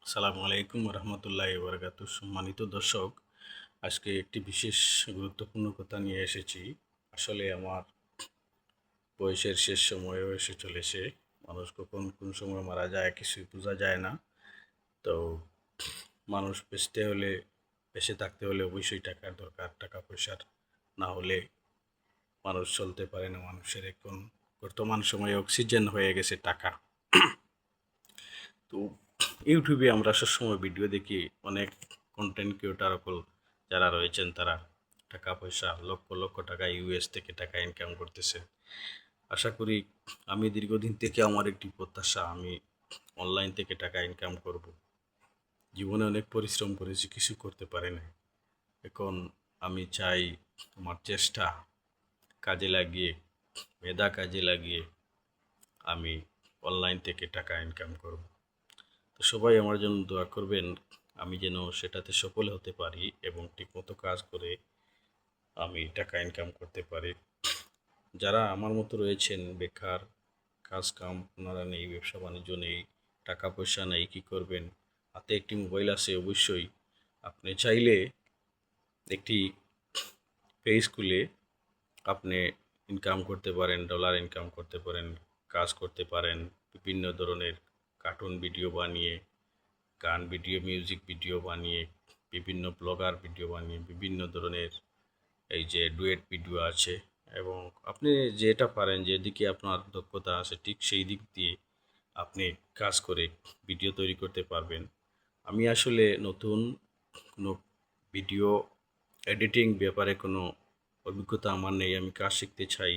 আসসালামু আলাইকুম রহমতুল্লাহি ওয়া সম্মানিত দর্শক, আজকে একটি বিশেষ গুরুত্বপূর্ণ কথা নিয়ে এসেছি। আসলে আমার বয়সের শেষ সময়ও এসে চলেছে। মানুষ কখন কোন সময় মারা যায় কিছুই বোঝা যায় না। তো মানুষ বেঁচে থাকতে হলে অবশ্যই টাকার দরকার। টাকা পয়সার না হলে মানুষ চলতে পারে না। মানুষের এখন বর্তমান সময়ে অক্সিজেন হয়ে গেছে টাকা। তো ইউটিউবে আমরা সবসময় ভিডিও দেখি, অনেক কন্টেন্ট ক্রিয়েটার যারা রয়েছেন তারা টাকা পয়সা লক্ষ লক্ষ টাকা ইউএস থেকে টাকা ইনকাম করতেছে। আশা করি আমি দীর্ঘদিন থেকে আমার একটি প্রত্যাশা, আমি অনলাইন থেকে টাকা ইনকাম করব। জীবনে অনেক পরিশ্রম করেছি, কিছু করতে পারি না। এখন আমি চাই আমার চেষ্টা কাজে লাগিয়ে, মেধা কাজে লাগিয়ে আমি অনলাইন থেকে টাকা ইনকাম করব। তো সবাই আমার জন্য দোয়া করবেন, আমি যেন সেটাতে সফল হতে পারি এবং ঠিকমতো কাজ করে আমি টাকা ইনকাম করতে পারি। যারা আমার মতো রয়েছেন বেকার, কাজ কাম ওনারা নেই, ব্যবসা বাণিজ্য নেই, টাকা পয়সা নেই, কী করবেন? হাতে একটি মোবাইল আছে, অবশ্যই আপনি চাইলে একটি পেজ খুলে আপনি ইনকাম করতে পারেন, ডলার ইনকাম করতে পারেন, কাজ করতে পারেন। বিভিন্ন ধরনের কার্টুন ভিডিও বানিয়ে, গান ভিডিও, মিউজিক ভিডিও বানিয়ে, বিভিন্ন ব্লগার ভিডিও বানিয়ে, বিভিন্ন ধরনের এই যে ডুয়েট ভিডিও আছে, এবং আপনি যেটা পারেন, যেদিকে আপনার দক্ষতা আছে ঠিক সেই দিক দিয়ে আপনি কাজ করে ভিডিও তৈরি করতে পারবেন। আমি আসলে নতুন কোনো ভিডিও এডিটিং ব্যাপারে কোনো অভিজ্ঞতা আমার নেই, আমি কাজ শিখতে চাই।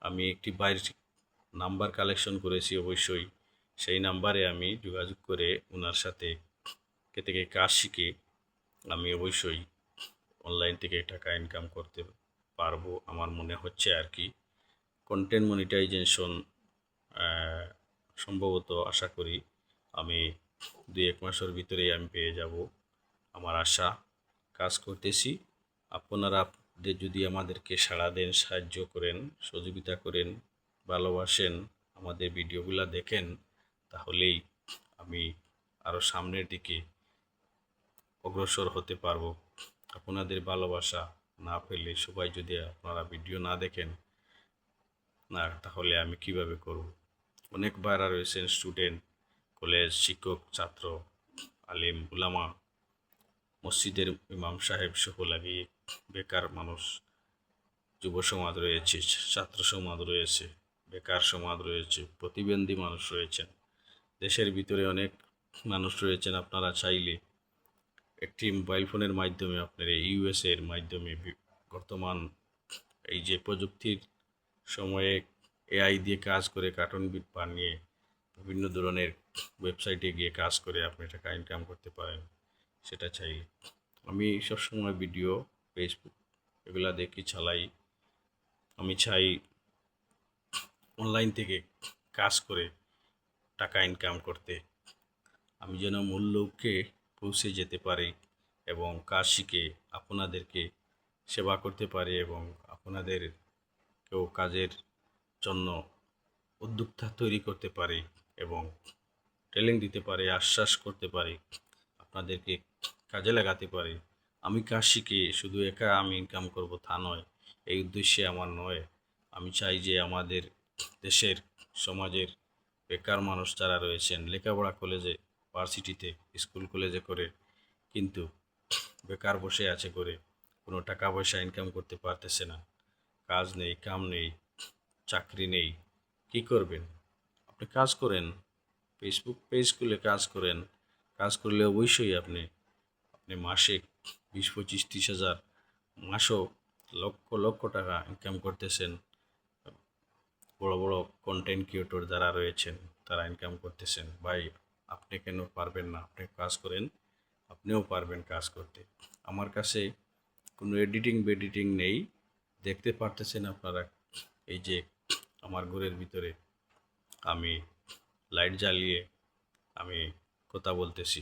আমি একটি বাইরের নাম্বার কালেকশন করেছি, অবশ্যই সেই নাম্বারে আমি যোগাযোগ করে ওনার সাথে থেকে কাজ শিখে আমি অবশ্যই অনলাইন থেকে টাকা ইনকাম করতে পারবো আমার মনে হচ্ছে আর কি। কন্টেন্ট মনিটাইজেশন সম্ভবত আশা করি আমি 2-1 মাসের ভিতরেই আমি পেয়ে যাব, আমার আশা। কাজ করতেছি, আপনারা যদি আমাদেরকে সাড়া দেন, সাহায্য করেন, সহযোগিতা করেন, ভালোবাসেন, আমাদের ভিডিওগুলো দেখেন, তাহলেই আমি আরও সামনের দিকে অগ্রসর হতে পারবো। আপনাদের ভালোবাসা না পেলে, সবাই যদি আপনারা ভিডিও না দেখেন না, তাহলে আমি কিভাবে করব? অনেক ভাইরা রয়েছেন, স্টুডেন্ট, কলেজ শিক্ষক, ছাত্র, আলিম উলামা, মসজিদের ইমাম সাহেব সহ লাগিয়ে বেকার মানুষ, যুব সমাজ রয়েছে, ছাত্র সমাজ রয়েছে, বেকার সমাজ রয়েছে, প্রতিবন্ধী মানুষ রয়েছেন, দেশের ভিতরে অনেক মানুষ রয়েছেন। আপনারা চাইলে একটি মোবাইল ফোনের মাধ্যমে আপনার ইউএসএ এর মাধ্যমে বর্তমান এই যে প্রযুক্তির সময়ে এআই দিয়ে কাজ করে কার্টুন বানিয়ে বিভিন্ন ধরনের ওয়েবসাইটে গিয়ে কাজ করে আপনি টাকা ইনকাম করতে পারেন, সেটা চাই। আমি সবসময় ভিডিও, ফেসবুক এগুলা দেখি, চালাই। আমি চাই অনলাইন থেকে কাজ করে টাকা ইনকাম করতে। আমি যেন মূল লক্ষ্যে পৌঁছে যেতে পারি এবং কাজ শিখে আপনাদেরকে সেবা করতে পারি এবং আপনাদেরকেও কাজের জন্য উদ্যোক্তা তৈরি করতে পারি এবং ট্রেনিং দিতে পারি, আশ্বাস করতে পারি, আপনাদেরকে কাজে লাগাতে পারি। আমি কাজ শিখে শুধু একা আমি ইনকাম করব তা নয়, এই উদ্দেশ্যে আমার নয়। আমি চাই যে আমাদের দেশের, সমাজের বেকার মানুষ যারা রয়েছেন, লেখাপড়া কলেজে, ভার্সিটিতে, স্কুল কলেজে করে কিন্তু বেকার বসে আছে, করে কোনো টাকা পয়সা ইনকাম করতে পারতেছে না, কাজ নেই, কাম নেই, চাকরি নেই, কি করবেন? আপনি কাজ করেন, ফেসবুক পেজ খুলে কাজ করেন। কাজ করলে অবশ্যই আপনি আপনি মাসে 20, 25, 30 হাজার, মাসও লক্ষ লক্ষ টাকা ইনকাম করতেছেন। বড় বড় কন্টেন্ট ক্রিয়েটর যারা রয়েছেন তারা ইনকাম করতেছেন। ভাই, আপনি কেন পারবেন না? আপনি কাজ করেন, আপনিও পারবেন কাজ করতে। আমার কাছে কোনো এডিটিং নেই, দেখতে পারতেছেন আপনারা। এই যে আমার ঘরের ভিতরে আমি লাইট জ্বালিয়ে আমি কথা বলতেছি,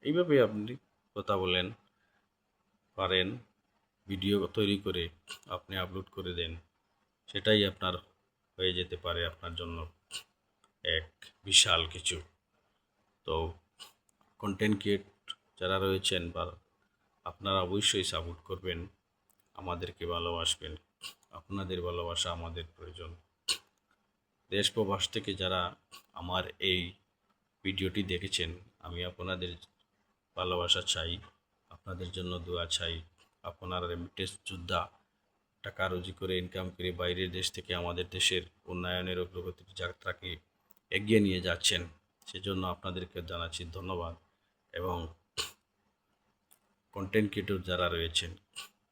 এইভাবে আপনি কথা বলেন, পারেন, ভিডিও তৈরি করে আপনি আপলোড করে দেন, সেটাই আপনার হয়ে যেতে পারে আপনার জন্য এক বিশাল কিছু। তো কন্টেন্ট ক্রিয়েট যারা রয়েছেন বা আপনারা অবশ্যই সাপোর্ট করবেন, আমাদেরকে ভালোবাসবেন। আপনাদের ভালোবাসা আমাদের প্রয়োজন। দেশ প্রবাস থেকে যারা আমার এই ভিডিওটি দেখেছেন, আমি আপনাদের ভালোবাসা চাই, আপনাদের জন্য দোয়া চাই। আপনারা রেমিটেন্স যোদ্ধা, টাকা রুজি করে ইনকাম করে বাইরের দেশ থেকে আমাদের দেশের উন্নয়নের অগ্রগতির যাত্রাকে এগিয়ে নিয়ে যাচ্ছেন, সেজন্য আপনাদেরকে জানাচ্ছি ধন্যবাদ। এবং কন্টেন্ট ক্রিয়েটর যারা রয়েছেন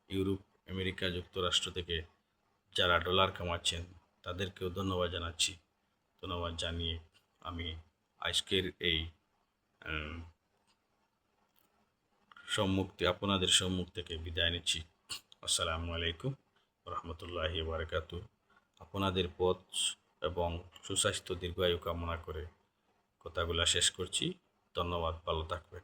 ইউরোপ, আমেরিকা, যুক্তরাষ্ট্র থেকে যারা ডলার কামাচ্ছেন, তাদেরকেও ধন্যবাদ জানাচ্ছি। ধন্যবাদ জানিয়ে আমি আজকের এই আপনাদের সম্মুখ থেকে বিদায় নিচ্ছি। আসসালামু আলাইকুম রহমতুল্লাহি বারাকাতু। আপনাদের পথ এবং সুস্বাস্থ্য দীর্ঘায়ু কামনা করে কথাগুলো শেষ করছি। ধন্যবাদ, ভালো থাকবেন।